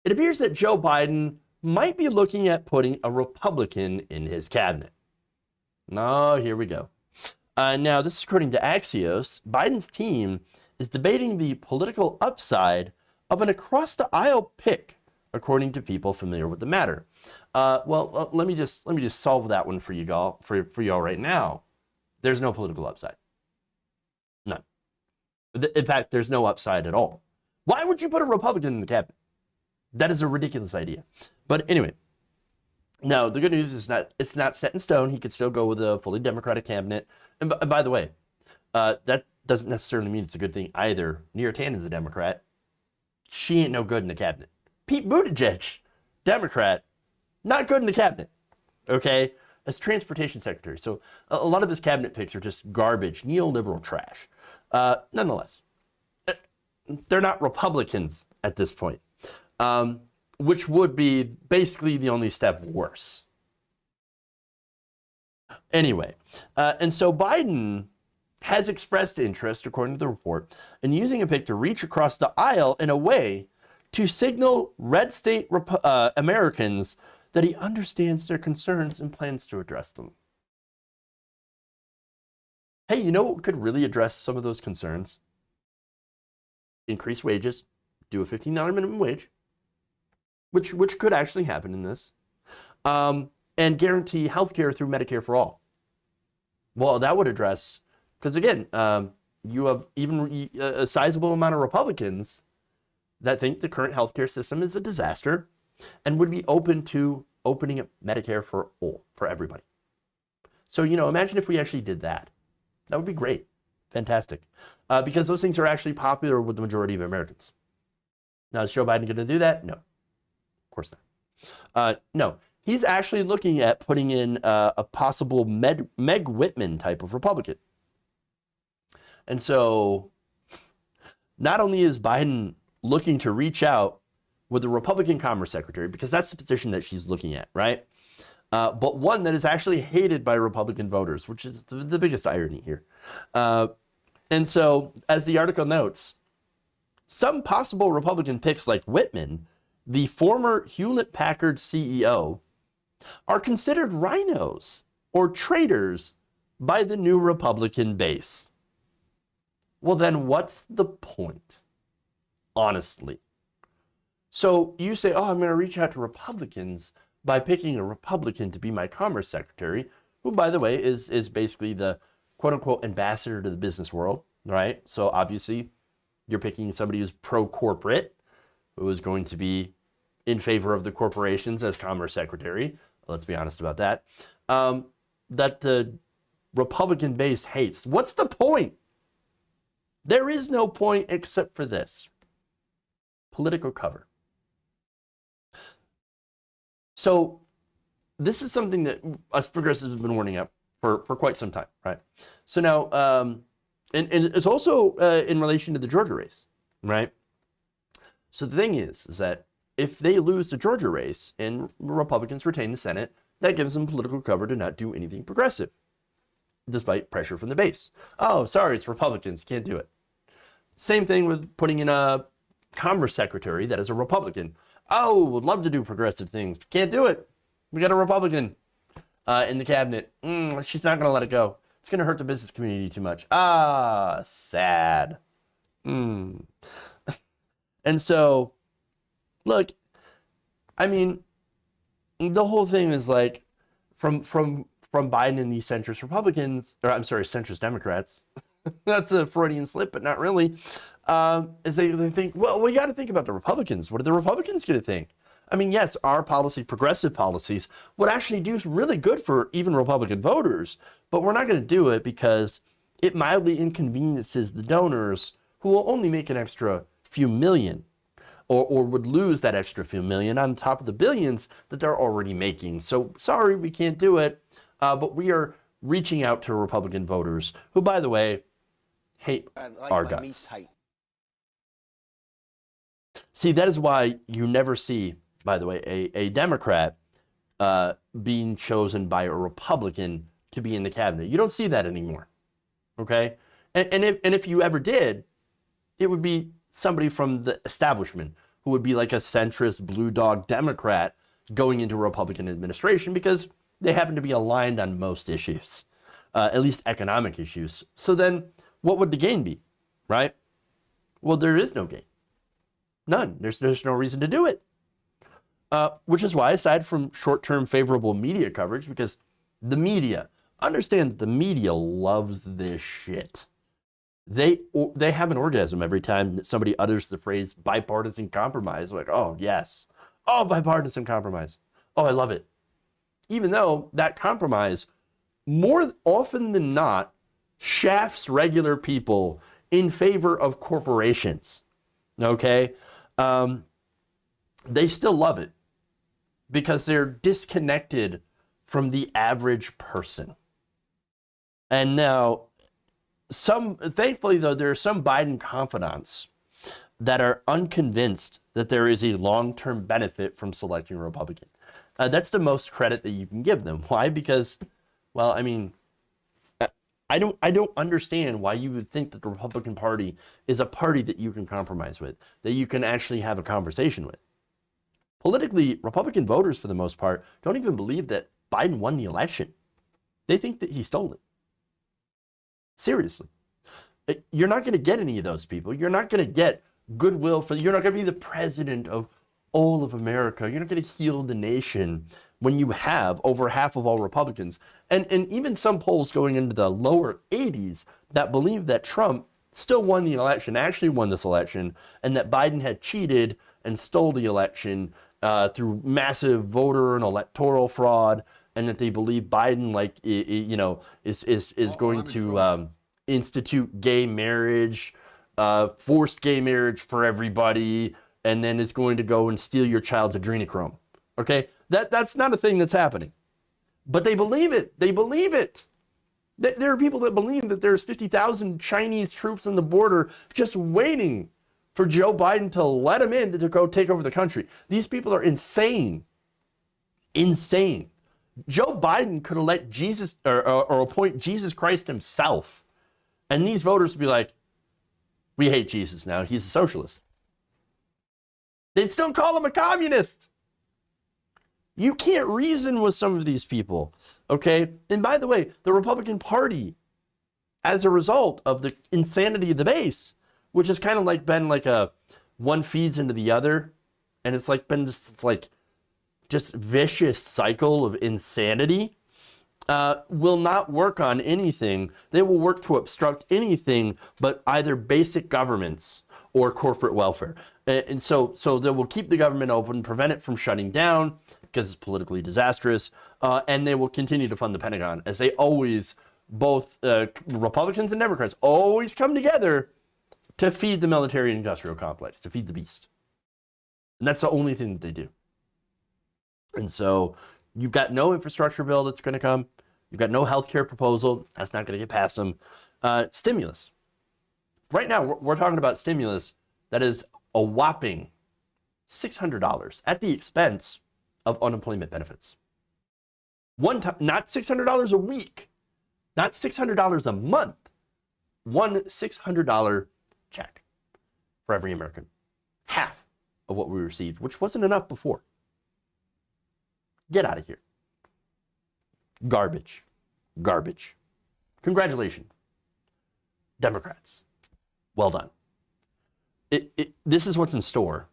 it appears that Joe Biden might be looking at putting a Republican in his cabinet. Oh, here we go. Now, this is according to Axios. Biden's team is debating the political upside of an across-the-aisle pick, according to people familiar with the matter. Let me just solve that one for you all right now. There's no political upside. None. In fact, there's no upside at all. Why would you put a Republican in the cabinet? That is a ridiculous idea. But anyway, no, the good news is it's not set in stone. He could still go with a fully Democratic cabinet. And by the way, that doesn't necessarily mean it's a good thing either. Neera Tannen's a Democrat. She ain't no good in the cabinet. Pete Buttigieg, Democrat, not good in the cabinet. Okay? As transportation secretary. So a lot of his cabinet picks are just garbage, neoliberal trash. Nonetheless, they're not Republicans at this point, which would be basically the only step worse. Anyway, and so Biden has expressed interest, according to the report, in using a pick to reach across the aisle in a way to signal red state Americans that he understands their concerns and plans to address them. Hey, you know what could really address some of those concerns? Increase wages, do a $15 minimum wage, which could actually happen in this, and guarantee health care through Medicare for all. Well, that would address, because again, you have even a sizable amount of Republicans that think the current healthcare system is a disaster and would be open to opening up Medicare for all, for everybody. So, imagine if we actually did that. That would be great. Fantastic. Because those things are actually popular with the majority of Americans. Now, is Joe Biden going to do that? No. Of course not. No. He's actually looking at putting in a possible Meg Whitman type of Republican. And so, not only is Biden looking to reach out with the Republican Commerce Secretary, because that's the position that she's looking at, right? But one that is actually hated by Republican voters, which is the biggest irony here. And so, as the article notes, some possible Republican picks like Whitman, the former Hewlett-Packard CEO, are considered rhinos or traitors by the new Republican base. Well, then what's the point? Honestly. So you say, I'm going to reach out to Republicans by picking a Republican to be my Commerce Secretary, who, by the way, is basically the quote-unquote ambassador to the business world, right? So obviously, you're picking somebody who's pro-corporate, who is going to be in favor of the corporations as Commerce Secretary. Let's be honest about that. That the Republican base hates. What's the point? There is no point except for this. Political cover. So this is something that us progressives have been warning up for quite some time, right? So now, and it's also in relation to the Georgia race, right? So the thing is that if they lose the Georgia race and Republicans retain the Senate, that gives them political cover to not do anything progressive, despite pressure from the base. Oh, sorry, it's Republicans, can't do it. Same thing with putting in a Commerce Secretary that is a Republican. Oh, would love to do progressive things, but can't do it. We got a Republican in the cabinet. She's not going to let it go. It's going to hurt the business community too much. Ah, sad. And so, look, I mean, the whole thing is like, from Biden and these centrist Republicans, or I'm sorry, centrist Democrats, that's a Freudian slip, but not really, is they think, well, we got to think about the Republicans. What are the Republicans going to think? I mean, yes, our policy, progressive policies, would actually do really good for even Republican voters, but we're not going to do it because it mildly inconveniences the donors who will only make an extra few million, or would lose that extra few million on top of the billions that they're already making. So sorry, we can't do it, but we are reaching out to Republican voters who, by the way, hate our guts. See, that is why you never see, by the way, a Democrat being chosen by a Republican to be in the cabinet. You don't see that anymore, okay? And if you ever did, it would be somebody from the establishment who would be like a centrist blue dog Democrat going into a Republican administration because they happen to be aligned on most issues, at least economic issues. So then what would the gain be, right? Well, there is no gain. None. There's no reason to do it. Which is why, aside from short-term favorable media coverage, because the media, understand that the media loves this shit. They have an orgasm every time that somebody utters the phrase bipartisan compromise. Like, oh, yes. Oh, bipartisan compromise. Oh, I love it. Even though that compromise, more often than not, shafts regular people in favor of corporations. Okay? They still love it because they're disconnected from the average person. And now, thankfully though, there are some Biden confidants that are unconvinced that there is a long-term benefit from selecting a Republican. That's the most credit that you can give them. Why? Because, well, I mean, I don't understand why you would think that the Republican Party is a party that you can compromise with, that you can actually have a conversation with. Politically, Republican voters, for the most part, don't even believe that Biden won the election. They think that he stole it. Seriously. You're not going to get any of those people. You're not going to get goodwill you're not going to be the president of all of America. You're not going to heal the nation when you have over half of all Republicans. And even some polls going into the lower 80s that believe that Trump still won the election, actually won this election, and that Biden had cheated and stole the election through massive voter and electoral fraud, and that they believe Biden, like, is going to institute gay marriage, forced gay marriage for everybody, and then is going to go and steal your child's adrenochrome. Okay, that's not a thing that's happening, but they believe it. They believe it. There are people that believe that there's 50,000 Chinese troops on the border just waiting for Joe Biden to let them in to go take over the country. These people are insane. Insane. Joe Biden could elect Jesus or appoint Jesus Christ himself. And these voters would be like, we hate Jesus now. He's a socialist. They'd still call him a communist. You can't reason with some of these people, okay? And by the way, the Republican Party, as a result of the insanity of the base, which has kind of like been like a one feeds into the other, and it's like been just vicious cycle of insanity, will not work on anything. They will work to obstruct anything but either basic governments or corporate welfare. And so they will keep the government open, prevent it from shutting down because it's politically disastrous, and they will continue to fund the Pentagon, as they always, both Republicans and Democrats, always come together to feed the military industrial complex, to feed the beast. And that's the only thing that they do. And so you've got no infrastructure bill that's going to come. You've got no healthcare proposal. That's not going to get past them. Stimulus. Right now, we're talking about stimulus that is a whopping $600 at the expense of unemployment benefits. One time, not $600 a week, not $600 a month, one $600 check for every American. Half of what we received, which wasn't enough before. Get out of here. Garbage. Garbage. Congratulations, Democrats. Well done. This is what's in store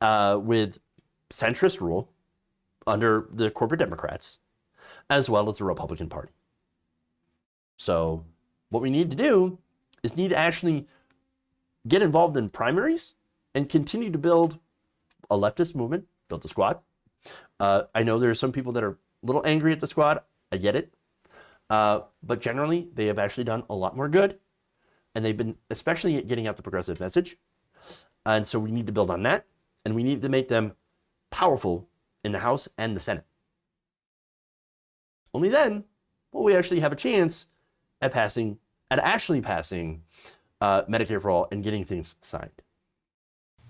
with centrist rule under the corporate Democrats, as well as the Republican Party. So what we need to do is need to actually get involved in primaries and continue to build a leftist movement, build the squad. I know there are some people that are a little angry at the squad. I get it. But generally, they have actually done a lot more good. And they've been, especially at getting out the progressive message. And so we need to build on that. And we need to make them powerful in the House and the Senate. Only then will we actually have a chance at actually passing Medicare for All and getting things signed.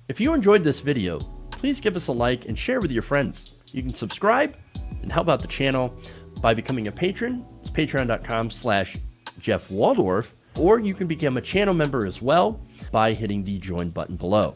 If you enjoyed this video, please give us a like and share with your friends. You can subscribe and help out the channel by becoming a patron. It's patreon.com/Jeff Waldorf, or you can become a channel member as well by hitting the join button below.